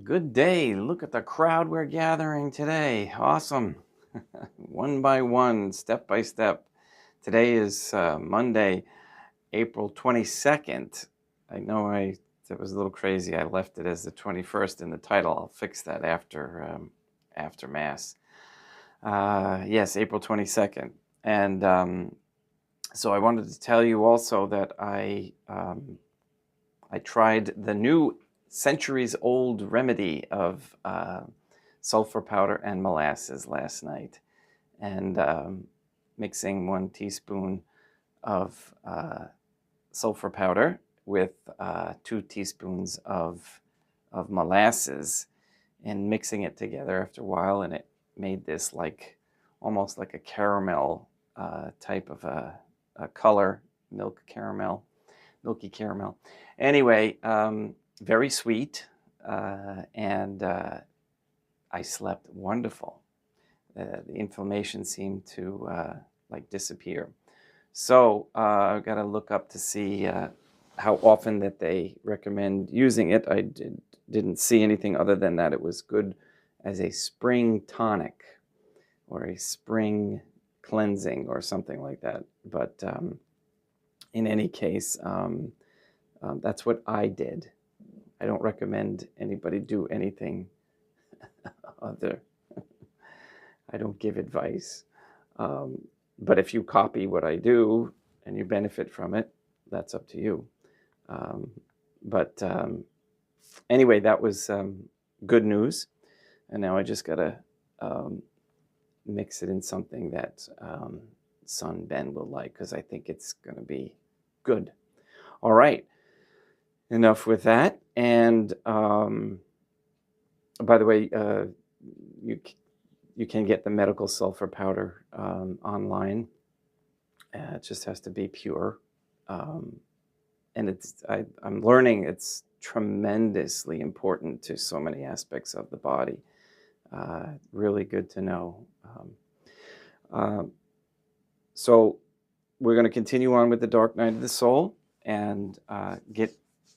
Good day. Look at the crowd we're gathering today. Awesome. One by one, step by step. Today is Monday, April 22nd. I know that was a little crazy. I left it as the 21st in the title. I'll fix that after Mass. Yes, April 22nd. And so I wanted to tell you also that I tried the new centuries-old remedy of sulfur powder and molasses last night, and mixing 1 teaspoon of sulfur powder with 2 teaspoons of molasses, and mixing it together after a while, and it made this almost like a caramel type of a color, milky caramel. Anyway, very sweet, and I slept wonderful. The inflammation seemed to disappear. So I've got to look up to see how often that they recommend using it. I didn't see anything other than that it was good as a spring tonic or a spring cleansing or something like that. But in any case, that's what I did. I don't recommend anybody do anything other. I don't give advice. But if you copy what I do and you benefit from it, that's up to you. But anyway, that was good news. And now I just got to mix it in something that son Ben will like, because I think it's going to be good. All right. Enough with that. And by the way, you can get the medical sulfur powder online. It just has to be pure. And I'm learning it's tremendously important to so many aspects of the body. Really good to know. So we're going to continue on with the dark night of the soul and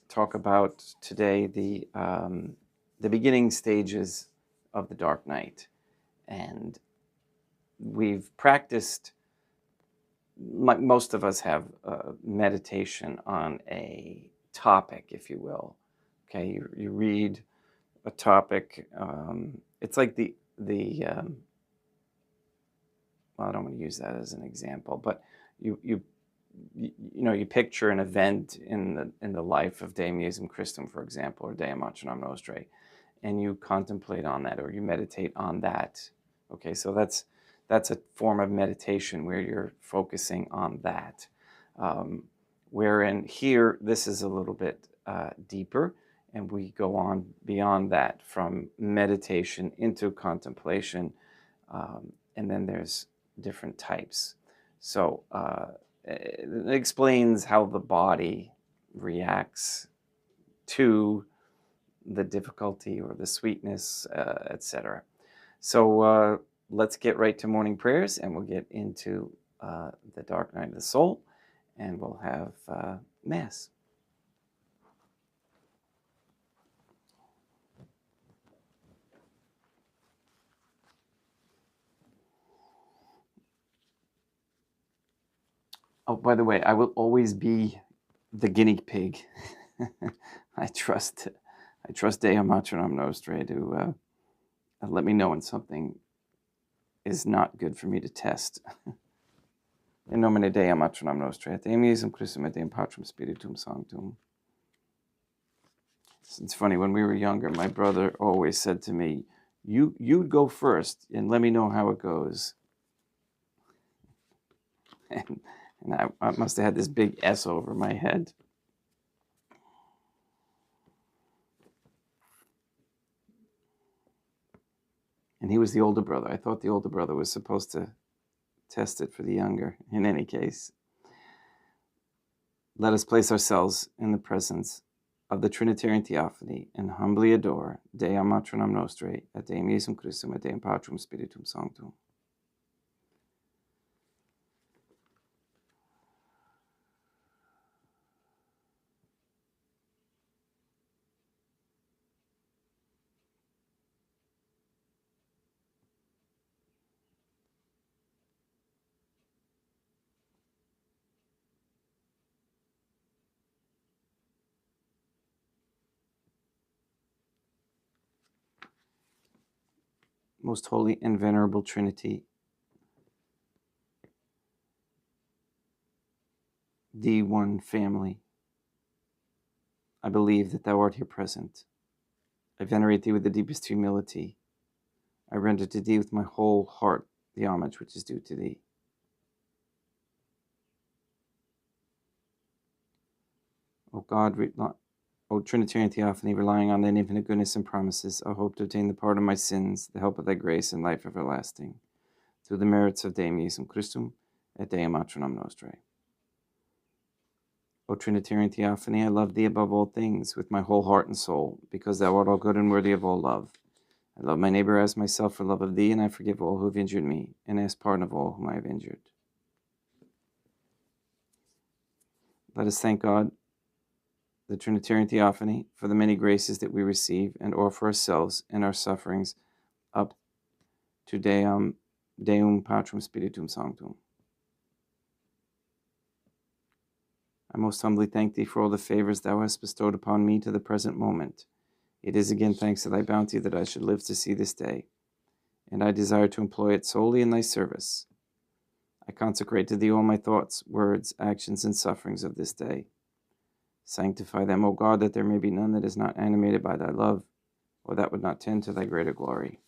talk about today the beginning stages of the dark night. And we've practiced, most of us have meditation on a topic, if you will. Okay, you read a topic. It's like well, I don't want to use that as an example, but you picture an event in the life of Deism Christum, for example, or Dea Mater Nostrae, and you contemplate on that, or you meditate on that. Okay, so that's a form of meditation where you're focusing on that. Wherein here, this is a little bit deeper, and we go on beyond that from meditation into contemplation, and then there's different types. So it explains how the body reacts to the difficulty or the sweetness, etc. So let's get right to morning prayers, and we'll get into the dark night of the soul, and we'll have Mass. Oh, by the way, I will always be the guinea pig. I trust Dea Mater Nostrae to let me know when something is not good for me to test. In nomine Dei Mater Nostrae, et Deum Iesum Christum, et Deum Patrum Spiritum Sanctum. It's funny, when we were younger, my brother always said to me, "You go first and let me know how it goes." And I must have had this big S over my head. And he was the older brother. I thought the older brother was supposed to test it for the younger. In any case, let us place ourselves in the presence of the Trinitarian Theophany and humbly adore Dea Mater Nostrae, et Deum Iesum Christum, et Deum Patrum Spiritum Sanctum. Most Holy and Venerable Trinity, the one family, I believe that thou art here present. I venerate thee with the deepest humility. I render to thee with my whole heart the homage which is due to thee. O God, O Trinitarian Theophany, relying on thine infinite goodness and promises, I hope to obtain the pardon of my sins, the help of thy grace, and life everlasting, through the merits of Deum Iesum Christum et Deum Atronam Nostrae. O Trinitarian Theophany, I love thee above all things, with my whole heart and soul, because thou art all good and worthy of all love. I love my neighbor as myself for love of thee, and I forgive all who have injured me, and ask pardon of all whom I have injured. Let us thank God, the Trinitarian Theophany, for the many graces that we receive and offer ourselves and our sufferings up to Deum Patrum Spiritum Sanctum. I most humbly thank thee for all the favors thou hast bestowed upon me to the present moment. It is again thanks to thy bounty that I should live to see this day, and I desire to employ it solely in thy service. I consecrate to thee all my thoughts, words, actions, and sufferings of this day. Sanctify them, O God, that there may be none that is not animated by thy love, or that would not tend to thy greater glory.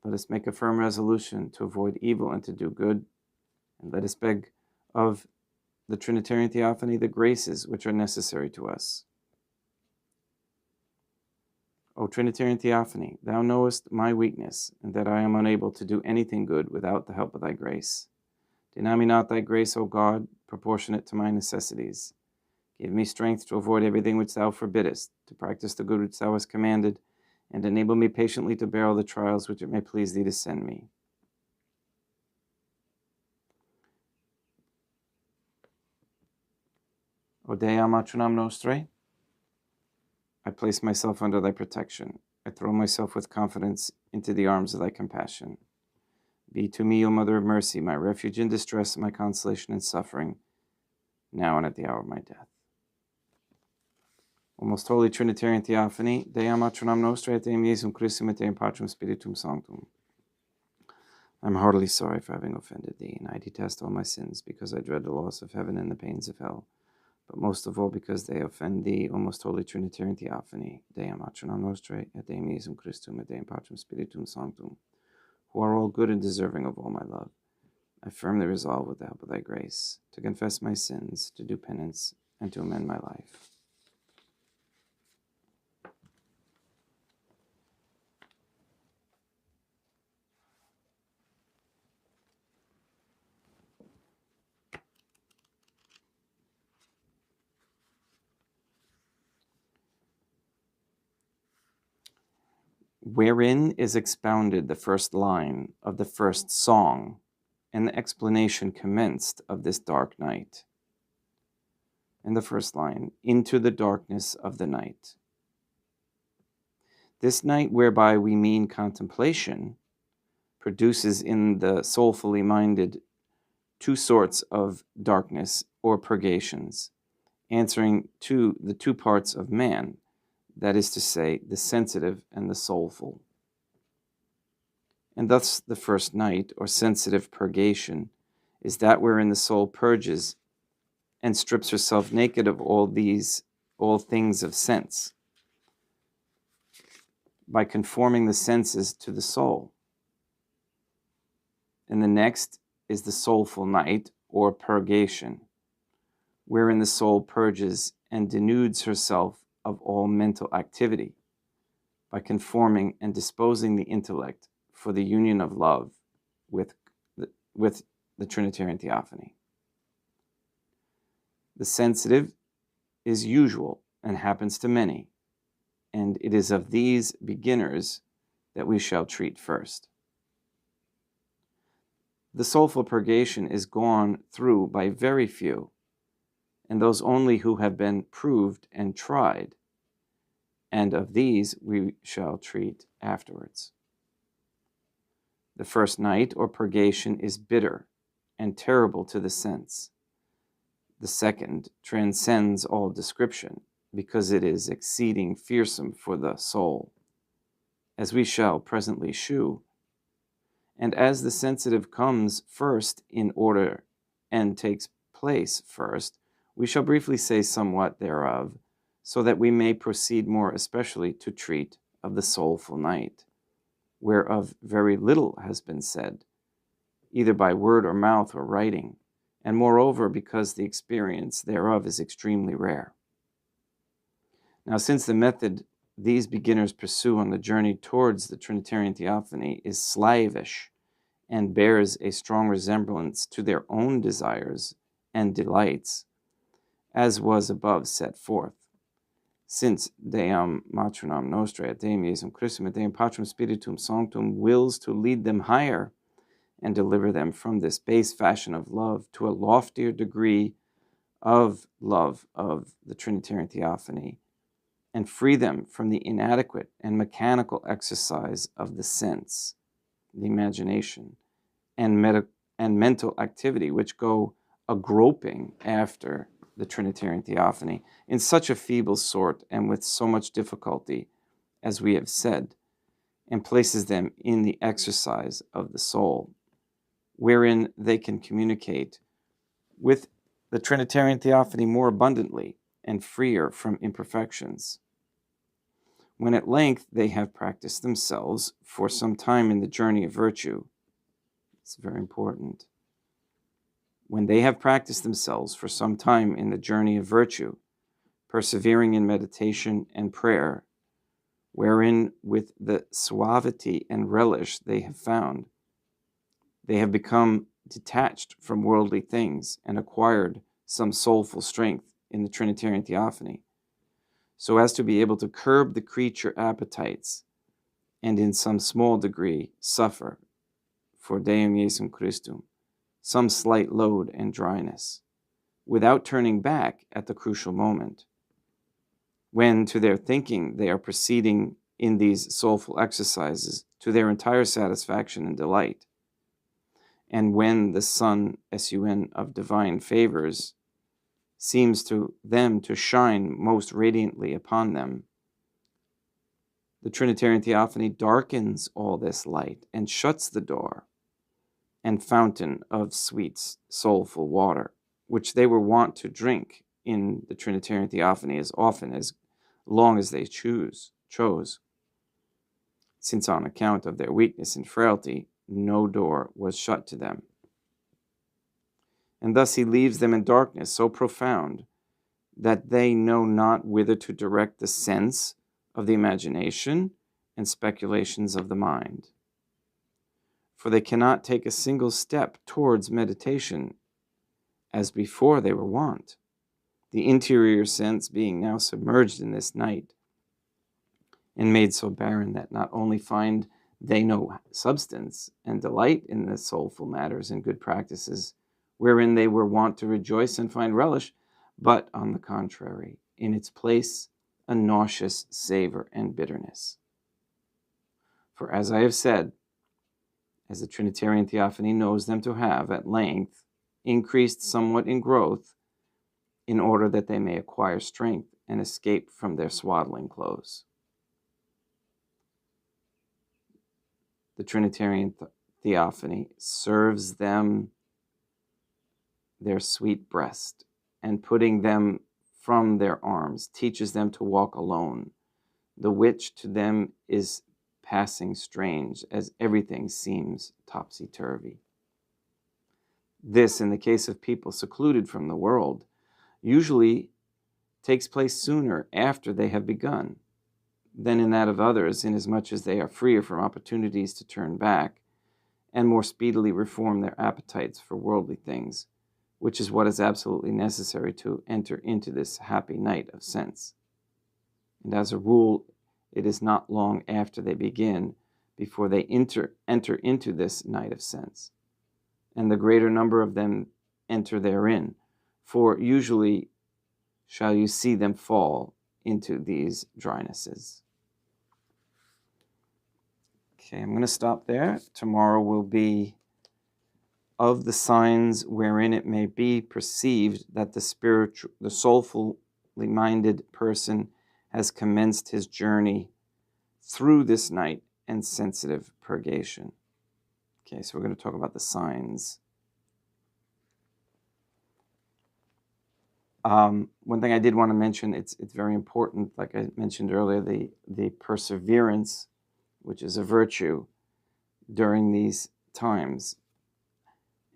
Let us make a firm resolution to avoid evil and to do good, and let us beg of the Trinitarian Theophany the graces which are necessary to us. O Trinitarian Theophany, thou knowest my weakness, and that I am unable to do anything good without the help of thy grace. Deny me not thy grace, O God, proportionate to my necessities. Give me strength to avoid everything which thou forbiddest, to practice the good which thou hast commanded, and enable me patiently to bear all the trials which it may please thee to send me. O Deum Atronam Nostrae, I place myself under thy protection. I throw myself with confidence into the arms of thy compassion. Be to me, O Mother of Mercy, my refuge in distress, my consolation in suffering, now and at the hour of my death. O most holy Trinitarian Theophany, Deum Atronam Nostrae et Deum Iesum Christum et Deum Patrum Spiritum Sanctum. I am heartily sorry for having offended thee, and I detest all my sins, because I dread the loss of heaven and the pains of hell, but most of all because they offend thee, O most holy Trinitarian Theophany, Deum Atronam Nostrae et Deum Iesum Christum et Deum Patrum Spiritum Sanctum, who are all good and deserving of all my love. I firmly resolve, with the help of thy grace, to confess my sins, to do penance, and to amend my life. Wherein is expounded the first line of the first song, and the explanation commenced of this dark night. In the first line, into the darkness of the night. This night, whereby we mean contemplation, produces in the soulfully minded two sorts of darkness or purgations, answering to the two parts of man, that is to say, the sensitive and the soulful. And thus the first night, or sensitive purgation, is that wherein the soul purges and strips herself naked of all things of sense, by conforming the senses to the soul. And the next is the soulful night, or purgation, wherein the soul purges and denudes herself of all mental activity, by conforming and disposing the intellect for the union of love with the Trinitarian Theophany. The sensitive is usual and happens to many, and it is of these beginners that we shall treat first. The soulful purgation is gone through by very few, and those only who have been proved and tried, and of these we shall treat afterwards. The first night, or purgation, is bitter and terrible to the sense. The second transcends all description, because it is exceeding fearsome for the soul. as we shall presently shew. And as the sensitive comes first in order and takes place first, we shall briefly say somewhat thereof, so that we may proceed more especially to treat of the soulful night, whereof very little has been said, either by word or mouth or writing, and moreover because the experience thereof is extremely rare. Now, since the method these beginners pursue on the journey towards the Trinitarian Theophany is slavish and bears a strong resemblance to their own desires and delights, as was above set forth, since Deum Matronam Nostrae et Deum Iesum Christum et Deum Patrum Spiritum Sanctum wills to lead them higher and deliver them from this base fashion of love to a loftier degree of love of the Trinitarian Theophany, and free them from the inadequate and mechanical exercise of the sense, the imagination, and mental activity, which go a groping after the Trinitarian Theophany in such a feeble sort and with so much difficulty, as we have said, and places them in the exercise of the soul, wherein they can communicate with the Trinitarian Theophany more abundantly and freer from imperfections. When at length they have practiced themselves for some time in the journey of virtue, it's very important. When they have practiced themselves for some time in the journey of virtue, persevering in meditation and prayer, wherein with the suavity and relish they have found, they have become detached from worldly things and acquired some soulful strength in the Trinitarian Theophany, so as to be able to curb the creature appetites and in some small degree suffer for Deum Iesum Christum some slight load and dryness, without turning back at the crucial moment, when to their thinking they are proceeding in these soulful exercises to their entire satisfaction and delight, and when the sun, sun of divine favors, seems to them to shine most radiantly upon them, the Trinitarian Theophany darkens all this light and shuts the door and fountain of sweet, soulful water, which they were wont to drink in the Trinitarian Theophany as often as long as they chose, since on account of their weakness and frailty, no door was shut to them. And thus he leaves them in darkness so profound that they know not whither to direct the sense of the imagination and speculations of the mind. For they cannot take a single step towards meditation as before they were wont, the interior sense being now submerged in this night, and made so barren that not only find they no substance and delight in the soulful matters and good practices wherein they were wont to rejoice and find relish, but, on the contrary, in its place a nauseous savor and bitterness. For as I have said, as the Trinitarian Theophany knows them to have, at length, increased somewhat in growth, in order that they may acquire strength and escape from their swaddling clothes. The Trinitarian Theophany serves them their sweet breast, and putting them from their arms, teaches them to walk alone, the which to them is passing strange, as everything seems topsy-turvy. This, in the case of people secluded from the world, usually takes place sooner after they have begun than in that of others, inasmuch as they are freer from opportunities to turn back and more speedily reform their appetites for worldly things, which is what is absolutely necessary to enter into this happy night of sense. And as a rule, it is not long after they begin before they enter into this night of sense, and the greater number of them enter therein, for usually shall you see them fall into these drynesses. Okay, I'm going to stop there. Tomorrow will be of the signs wherein it may be perceived that the soulfully minded person has commenced his journey through this night and sensitive purgation. Okay, so we're going to talk about the signs. One thing I did want to mention, it's very important, like I mentioned earlier, the perseverance, which is a virtue during these times.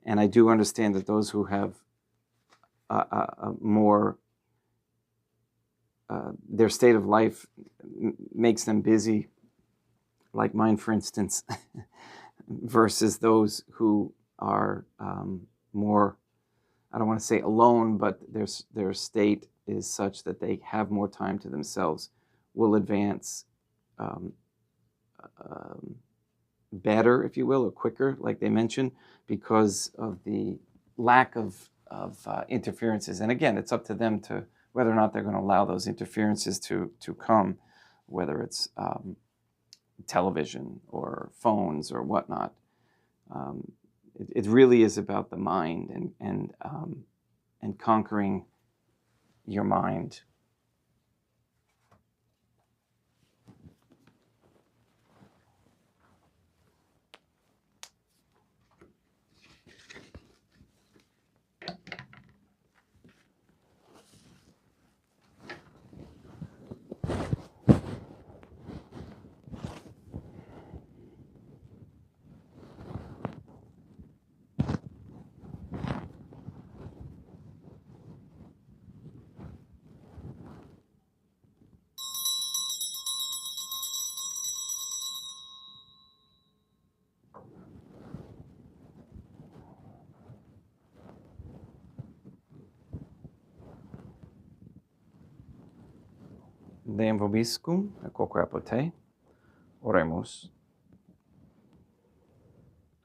And I do understand that those who have more, their state of life makes them busy, like mine, for instance, versus those who are more, I don't want to say alone, but their state is such that they have more time to themselves, will advance better, if you will, or quicker, like they mentioned, because of the lack of interferences. And again, it's up to them to whether or not they're going to allow those interferences to come, whether it's television or phones or whatnot. It really is about the mind and conquering your mind. Deum vobiscum, quoque apote, oremus.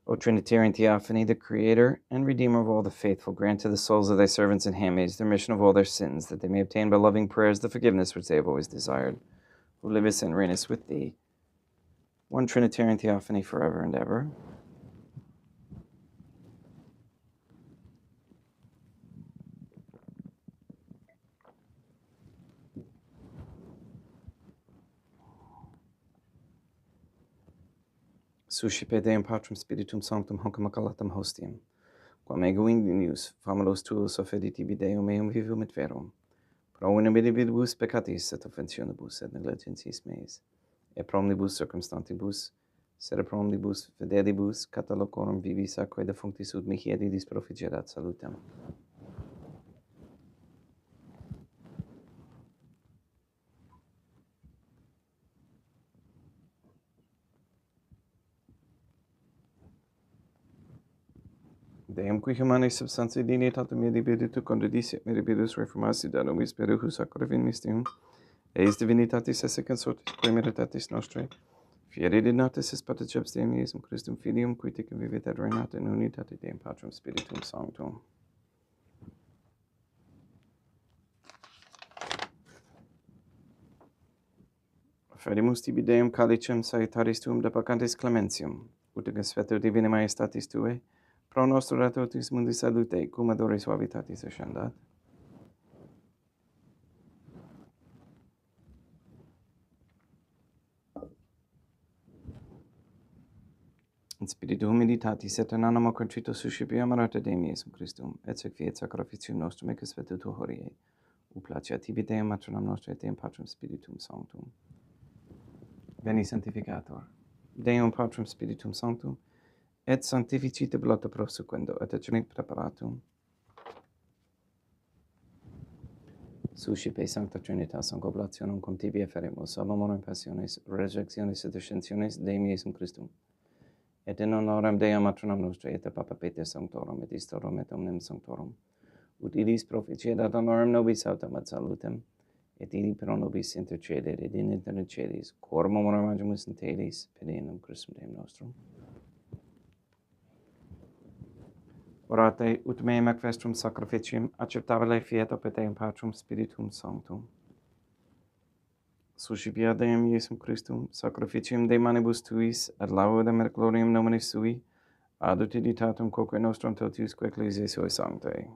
O Trinitarian Theophany, the Creator and Redeemer of all the faithful, grant to the souls of thy servants and handmaids the remission of all their sins, that they may obtain by loving prayers the forgiveness which they have always desired, who livest and reignest with thee, one Trinitarian Theophany, forever and ever. Suscipe Deum Patrum Spiritum Sanctum Hoc Maculatum Hostium, quam ego ignius famulos tuos offeditibi Deum meum vivum et verum, pro inabilibus peccatis et offensionibus et negligentis meis, et pro omnibus circumstantibus, sed pro omnibus fidelibus catalocorum vivis aquae defunctis ut mihi edidis profigerat salutem. Deum qui humanae substantiae dignitatem medibiritu condidisset medibirus reformasi da nobis perihus acrevin mysterium, eis divinitatis esse consortis praemeritatis nostrae, fieri dignatis es patriceps Deum Iesum Christum Filium, qui tecum vivit et reinat in unitate Deum Patrum Spiritum Sanctum. Oferimus tibi Deum calicem salutaris tuum depacantis clementium, ut gesvetur divinae majestatis tuae, pro nostro ratotis mundi salute, cum adore suavitatis ascendat. In spiritu humilitatis et in animo contrito suscipi amarate Deum Iesum Christum, et sec fiat sacrificium nostrum ecus vetutu horiae, ut placia tibi Deum matronam nostre et Deum Patrum Spiritum Sanctum. Veni Sanctificator. Deum Patrum Spiritum Sanctum, et sanctificite blota prosequendo, et ecce preparatum. Suscipe Sancta Trinitas oblationem cum tibi eferimus, ab amorem passiones, resurrectionis et ascensiones Deum Iesum Christum, et in honorem Deum matronam nostre, et Papa Peter Sanctorum, et Istorum, et omnem Sanctorum, ut illis proficedat honorem nobis autem ad salutem, et illi pro nobis intercedere, et in intercedes, quorum amorem agimus in telis, pedinum Christum Deum nostrum. Orate ut meum ac vestrum sacrificium acceptabile fiat opet Deum Patrum Spiritum Sanctum. Suscipia Deum Iesum Christum sacrificium de manibus tuis ad laudem et gloriam nomine sui, ad utilitatem quoque nostrum totiusque ecclesiae suae sanctae.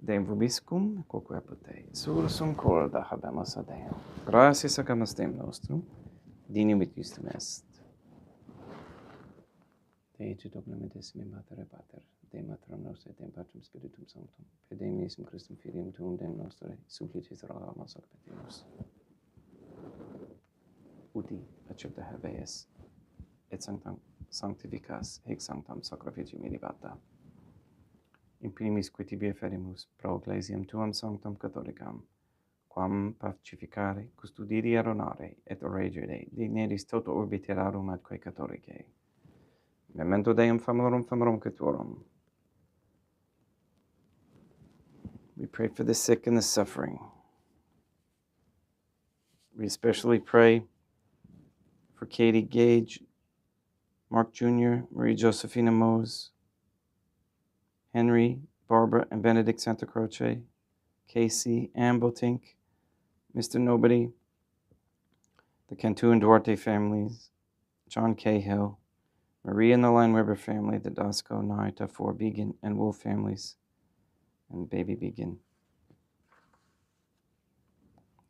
Deum vobiscum, quoque apute, sursum corda habemus ad Deum. Gratias agamus Deum nostrum, dignum et justum est. Dei et dominum Mater et Pater, Dei Mater Nostra, Deum Patrum Spiritum Sanctum, per Deum Iesum Christum Filium Tuum, Deum Nostre, supplicis rogamus ac petimus. Uti accepta habeas, et sanctificas, hic sanctam sacrificium ilibata. In primis qui tibi ferimus pro ecclesiam tuam sanctam catholicam, quam pacificare, custodire, honore, et regere, digneris toto urbi terrarum atque catholicae. Memento Deum famorum Catuorum. We pray for the sick and the suffering. We especially pray for Katie Gage, Mark Jr., Marie Josephina Mose, Henry, Barbara, and Benedict Santa Croce, Casey, Ann Botink, Mr. Nobody, the Cantu and Duarte families, John Cahill, Maria and the Line Weber family, the Dasco, Naita, Four Began, and Wolf families, and Baby Began.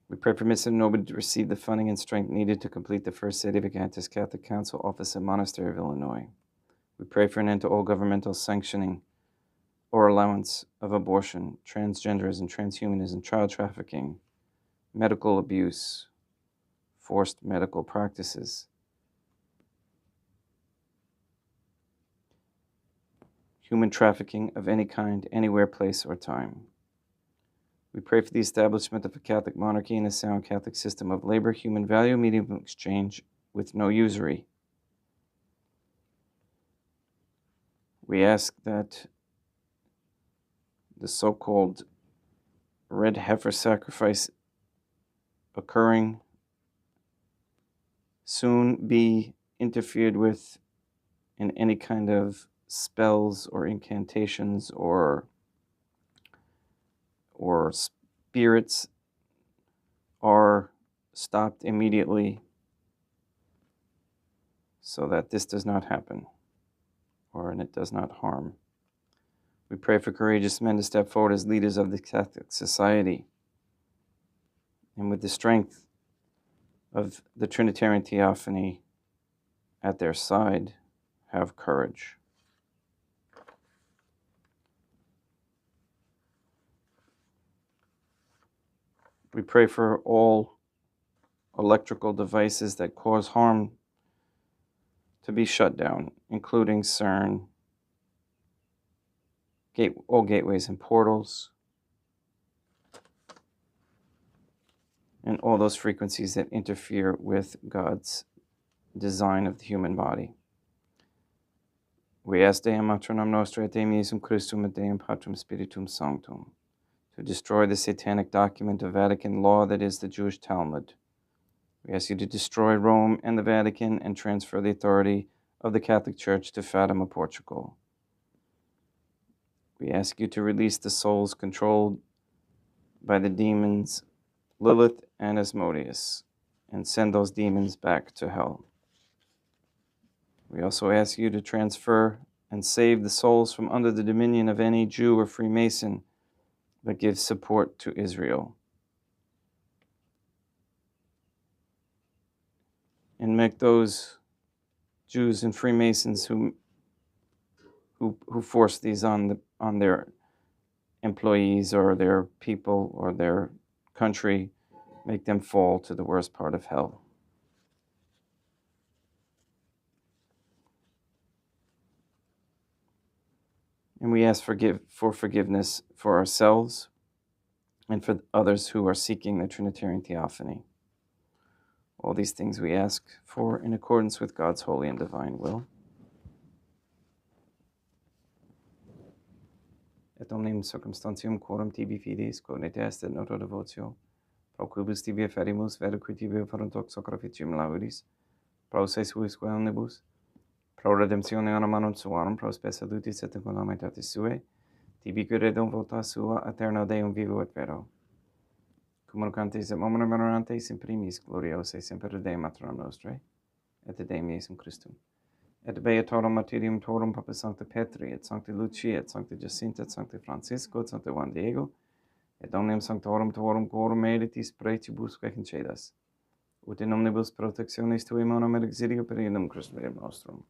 We pray for Mr. Nobody to receive the funding and strength needed to complete the first Sedevacantist Catholic Council office at Monastery of Illinois. We pray for an end to all governmental sanctioning or allowance of abortion, transgenderism, transhumanism, child trafficking, medical abuse, forced medical practices, human trafficking of any kind, anywhere, place, or time. We pray for the establishment of a Catholic monarchy and a sound Catholic system of labor, human value, medium exchange with no usury. We ask that the so-called red heifer sacrifice occurring soon be interfered with in any kind of spells or incantations or spirits are stopped immediately so that this does not happen and it does not harm. We pray for courageous men to step forward as leaders of the Catholic society and with the strength of the Trinitarian Theophany at their side, have courage. We pray for all electrical devices that cause harm to be shut down, including CERN, all gateways and portals, and all those frequencies that interfere with God's design of the human body. We ask Deum Matronam Nostra et Deum Iesum Christum et Deum Patrum Spiritum Sanctum to destroy the satanic document of Vatican law that is the Jewish Talmud. We ask you to destroy Rome and the Vatican and transfer the authority of the Catholic Church to Fatima, Portugal. We ask you to release the souls controlled by the demons Lilith and Asmodeus and send those demons back to hell. We also ask you to transfer and save the souls from under the dominion of any Jew or Freemason that gives support to Israel. And make those Jews and Freemasons who force these on their employees or their people or their country, make them fall to the worst part of hell. And we ask for forgiveness for ourselves and for others who are seeking the Trinitarian Theophany. All these things we ask for in accordance with God's holy and divine will. Et omnium circumstantium quorum tibi fides, cognite est et noto devotio, pro quibus tibi ferimus, vero qui tibi oferunt hoc sacrificium laudis, pro se suisque omnibus, pro redemptione animarum suarum, pro spe salutis et economitatis suae, tibi credum vota sua, aeterno Deum vivo et vero. Communicantes et momentum venerantes in primis gloriose semper Deum Matronam Nostrae, et Deum Iesum Christum. et Beatorum Martyrium Torum Papa Sancta Petri, et Sancta Lucia, et Sancta Jacinta, et Sancta Francisco, et Sancta Juan Diego, et omnium sanctorum Torum Quorum Meditis Praetibus Quacencedas, ut in omnibus protectionis Tui monum et exilio periodum Christum Deum nostrum.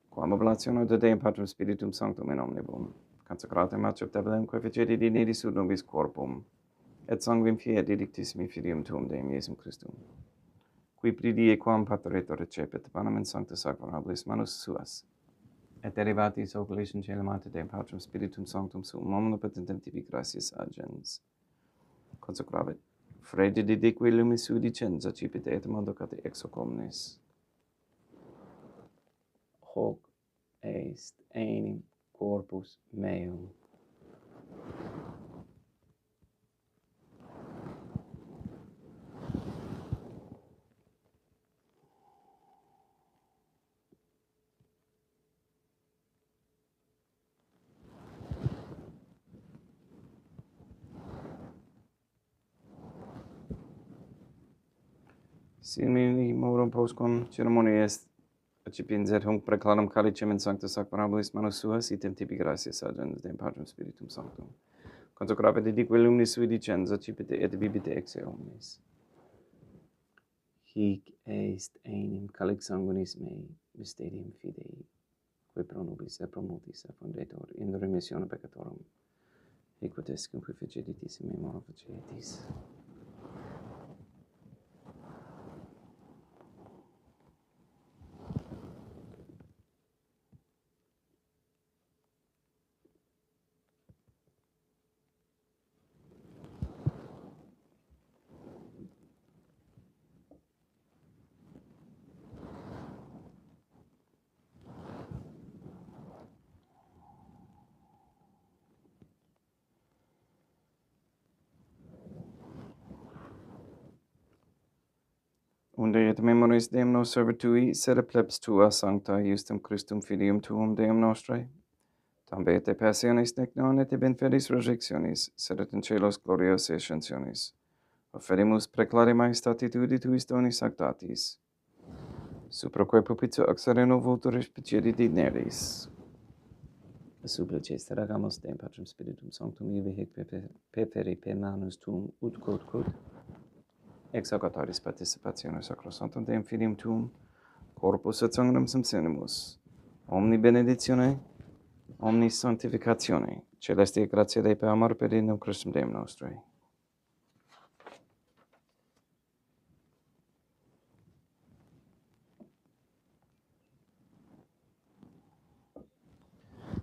Quam oblationem de Deum Patrum Spiritum Sanctum in omnibus, consecratem acceptabilem quae feceti dineris ut nobis corpum, et sanguinem fiat didictissimi Filium Tuum Deum Iesum Christum, qui pridie quam pateretur recepit panem in sancta sacramentablis manus suas, et derivatis oculis in caelum ante Deum Patrum Spiritum Sanctum suum omnipotentem tibi gratias agens. Consecravit, frede didique lumis sui dicens, accipit et mandocate ex hoc omnes. Hoc est enim corpus meum. Simili modum postquam ceremonia est accipiens et hunc preclaram calicem in sancta sacramentablis manus suas, item tibi gratias agens Deum Patrum Spiritum Sanctum. Consecravit didique lumis sui dicens, accipite et bibite ex omnes. Hic est enim calix sanguinis mei, mysterium fidei, quae pro nobis et pro multis effundetur in remissione peccatorum. Hic ut est cum qui fecetis in memoria facetis. Unde et memoris Deum nos servitui, sed plebs tua sancta iustum Christum Filium Tuum Deum nostre, tam et passionis nec non et in fidis resurrectionis, sed et in celos glorios ascensionis. Offerimus preclare majestatitudi tuis doni sanctatis, supraque pupitio axareno vulturis picedi dineris. Supplices teragamus Deum Patrum Spiritum Sanctum ibi hic peferi per manus tuum ut quod ex hoc autaris participationem sacrosanctum Deum Filium Tuum, corpus et sanguinem subsinimus, omni benedictione, omni sanctificatione, celestia gratia Dei per amor per in Christum Deum nostre.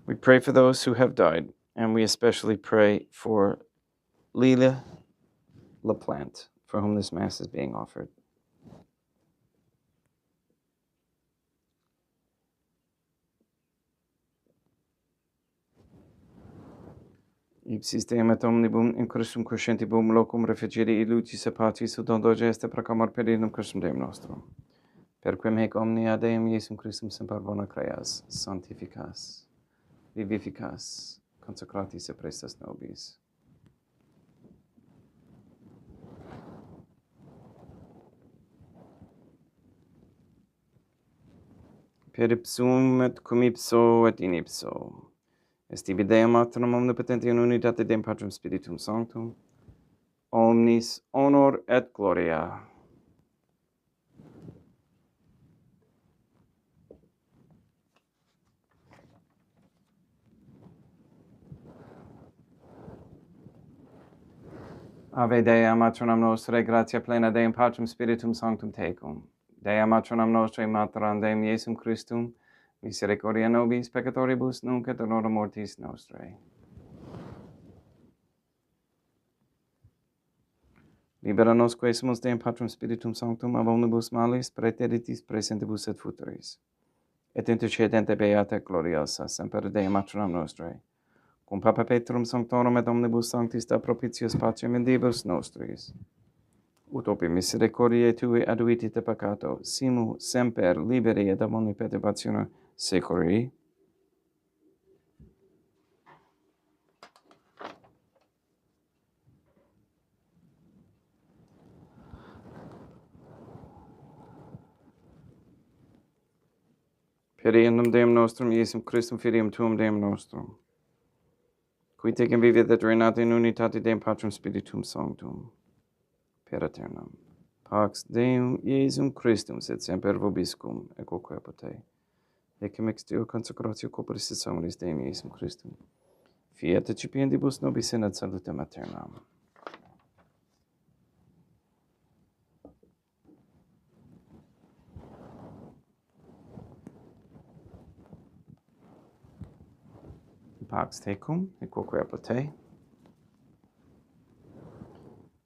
We pray for those who have died, and we especially pray for Lila LaPlante, for whom this Mass is being offered. Ipsis Deum et omnibum in Christum crescentibum locum refugere illucis et pacis ut doge est proclamar per in Christum Deum nostrum. Per quem hic omnia Deum Iesum Christum semper bona creas, sanctificas, vivificas, consecratis et prestas nobis. Per ipsum et cum ipso et in ipso. Est ibi Deum Patrum omnipotenti in unitate Deum Patrum Spiritum Sanctum, omnis honor et gloria. Ave Dea, Matronam Nostrae, gratia plena Deum Patrum Spiritum Sanctum tecum. Dea Matronam Nostrae, Materam Deum Iesum Christum, misericordia nobis peccatoribus nunc et in hora mortis nostrae. Libera nos quesumus Deum Patrum Spiritum Sanctum ab omnibus malis, praeteritis presentibus et futuris. Et intercedente beata et gloriosa, semper Dea Matronam Nostrae, cum Papa Petrum Sanctorum et omnibus sanctis da propitius pacem in Diebus nostris. Ut opi misericordiae Tui aduiti te peccato, simu semper liberi et ab omni perturbatione securi. Feriendum Deum nostrum, Iesum Christum ferium tuum Deum nostrum. Qui tecum vivit et reinat in unitate Deum Patrum Spiritum Sanctum, per aeternam. Pax Deum Iesum Christum, sed semper vobiscum, et quoque apotei. Ecce ex Deo consecratio corporis et sanguinis Deum Iesum Christum. Fiat recipiendibus nobis in ad salutem aeternam. Pax tecum, et quoque apotei.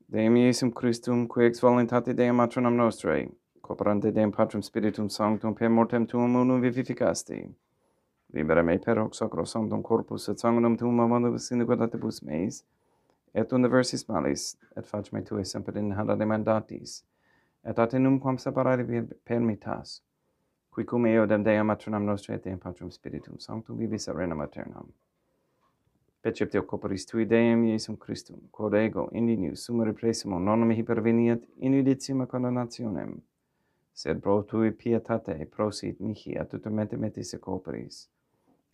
Deum Iesum Christum, qui ex voluntate Deum matronam nostrae, cooperante Deum Patrum Spiritum Sanctum, per mortem tuum unum vivificasti. Libera me per hoc sacro sanctum corpus et sanguinum tuum amandibus iniquitatibus meis, et universis malis, et fac me tue semper in handa demandatis, et atenum quam separare permittas, qui cum eo dem Deum matronam nostrae et Deum Patrum Spiritum Sanctum vivis et regnam aeternam. Perceptio corporis tui Deum Iesum Christum, quod ego indinius sumere presimo non mihi perveniat in judicium condemnationem, sed pro tui pietate prosit mihi ad tutamente metis et corporis,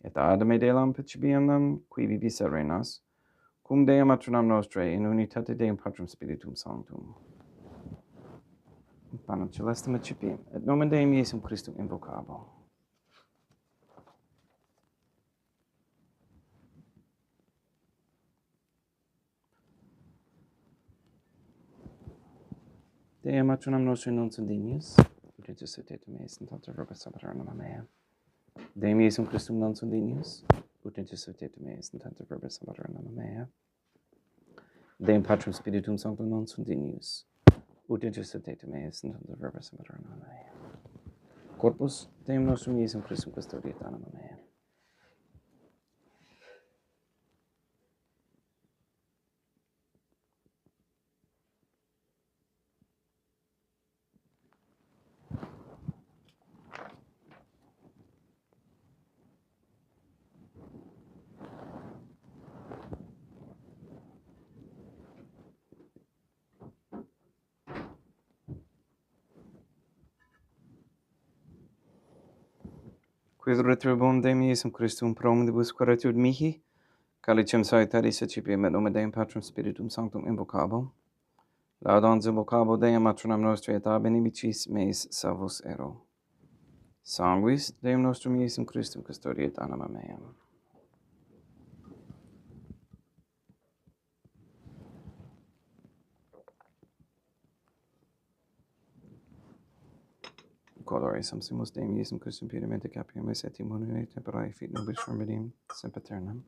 et ad me delam percipiendam, qui vivis et reinas, cum Deum matronam nostrae in unitate Deum Patrum Spiritum Sanctum. Panem celestum accipiem, et nomen Deum Iesum Christum invocabo. Deum matronam nostrae non sunt dignius, ut ejus et etum eis in tanta verba sabbaternam mea. Deum Iesum Christum non sunt dignius, ut ejus et etum eis in tanta verba sabbaternam mea. Deum Patrum Spiritum Sanctum non sunt dignius, ut ejus et etum eis in tanta verba sabbaternam mea. Corpus Deum nostrum Iesum Christum custodiet anima mea. Quid retribuum Deum Iesum Christum pro omnibus quaeritud mihi, calicem salutaris accipiem et nomen Deum Patrum Spiritum Sanctum invocabo. Laudans invocabo Deum matronam nostrae et ab inimicis meis salvos ero. Sanguis Deum nostrum Iesum Christum custodiet anima meam. Colore samsimus Deum Iesum Christum piedemente capiamus et immunire temperae fit nobis remedium sempiternam.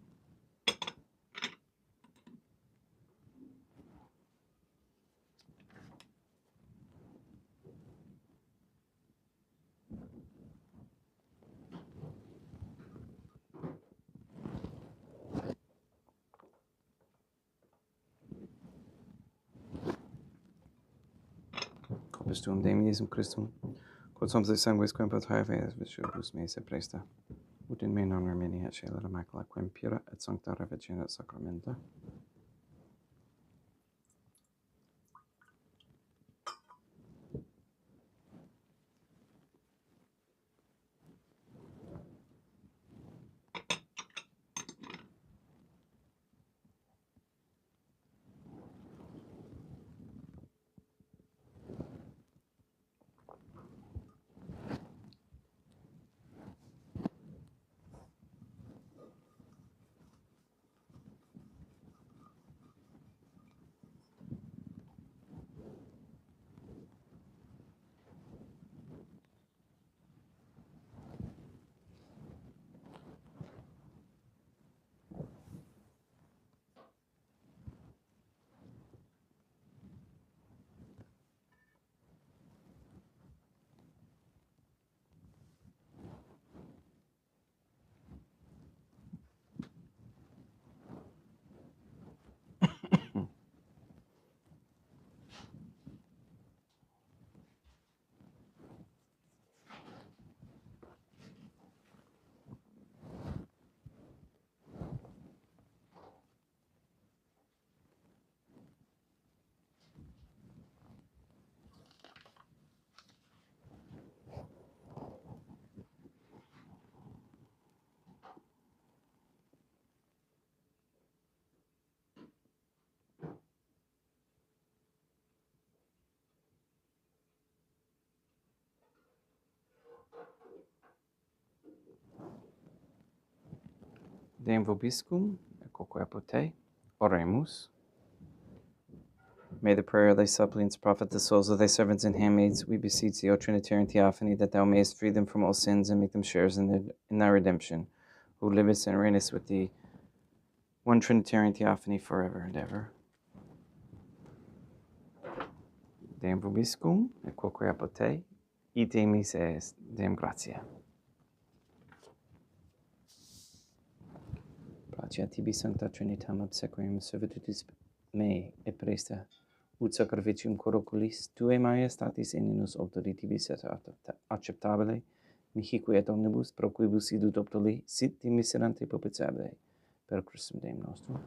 Corpus tuum Deum Iesum Christum, quod somse sanguis quem potae veas viciobus meis et presta, ut in me non remini et scelera macula quem pura et sancta revegenet sacramenta. Deum vobiscum, quoque apud te, oremus. May the prayer of thy suppliants profit the souls of thy servants and handmaids. We beseech thee, O Trinitarian Theophany, that thou mayest free them from all sins and make them sharers in thy redemption, who livest and reignest with thee, one Trinitarian Theophany, forever and ever. Deum vobiscum, quoque apud te, ite mise est. Deum gratia. Gratia tibi sancta Trinitam obsequium servitutis mei et presta ut sacrificium coroculis tuae majestatis in nos obtoli tibi set acceptabile mihique et omnibus pro quibus idut obtoli sit miserante propitiabile per Christum Deum nostrum.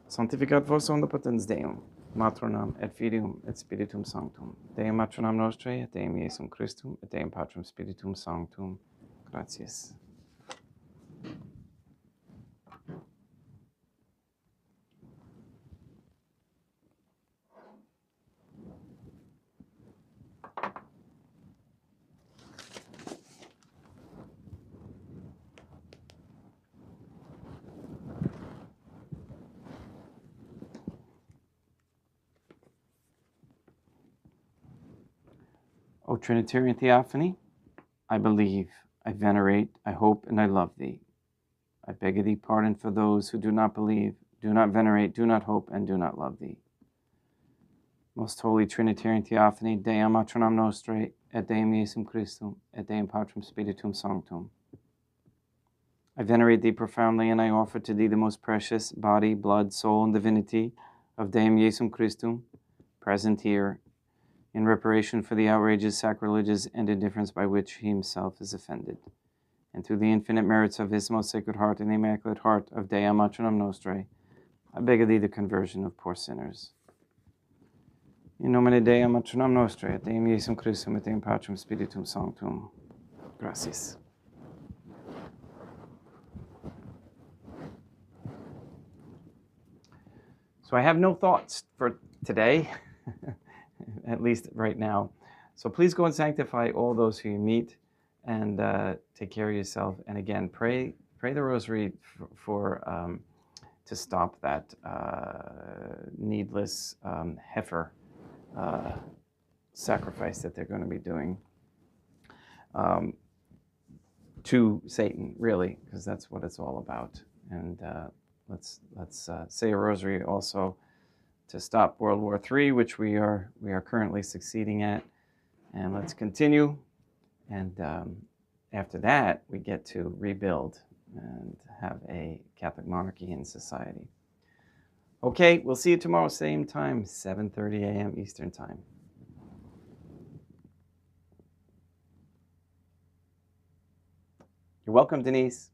Sanctificat vos omnipotens Deum, Matronam et Filium et Spiritum Sanctum, Deum Matronam Nostrae et Deum Iesum Christum et Deum Patrum Spiritum Sanctum. Gratias. O Trinitarian Theophany, I believe, I venerate, I hope, and I love thee. I beg of thee pardon for those who do not believe, do not venerate, do not hope, and do not love thee. Most Holy Trinitarian Theophany, Deum Matronam Nostrae, et Deum Iesum Christum, et Deum Patrum Spiritum Sanctum. I venerate thee profoundly, and I offer to thee the most precious body, blood, soul, and divinity of Deum Iesum Christum, present here, in reparation for the outrages, sacrileges, and indifference by which he himself is offended, and through the infinite merits of his most sacred heart and the immaculate heart of Deum Matronam Nostrae, I beg of thee the conversion of poor sinners. In nomine Deum Matronam Nostrae, et Deum Iesum Christum, et Deum Patrum Spiritum Sanctum. Gracias. So I have no thoughts for today, at least right now. So please go and sanctify all those who you meet, and take care of yourself. And again, pray the Rosary to stop that needless heifer sacrifice that they're going to be doing to Satan, really, because that's what it's all about. And let's say a Rosary also to stop World War III, which we are currently succeeding at, and let's continue. And after that, we get to rebuild and have a Catholic monarchy in society. Okay, we'll see you tomorrow, same time, 7:30 a.m. Eastern Time. You're welcome, Denise.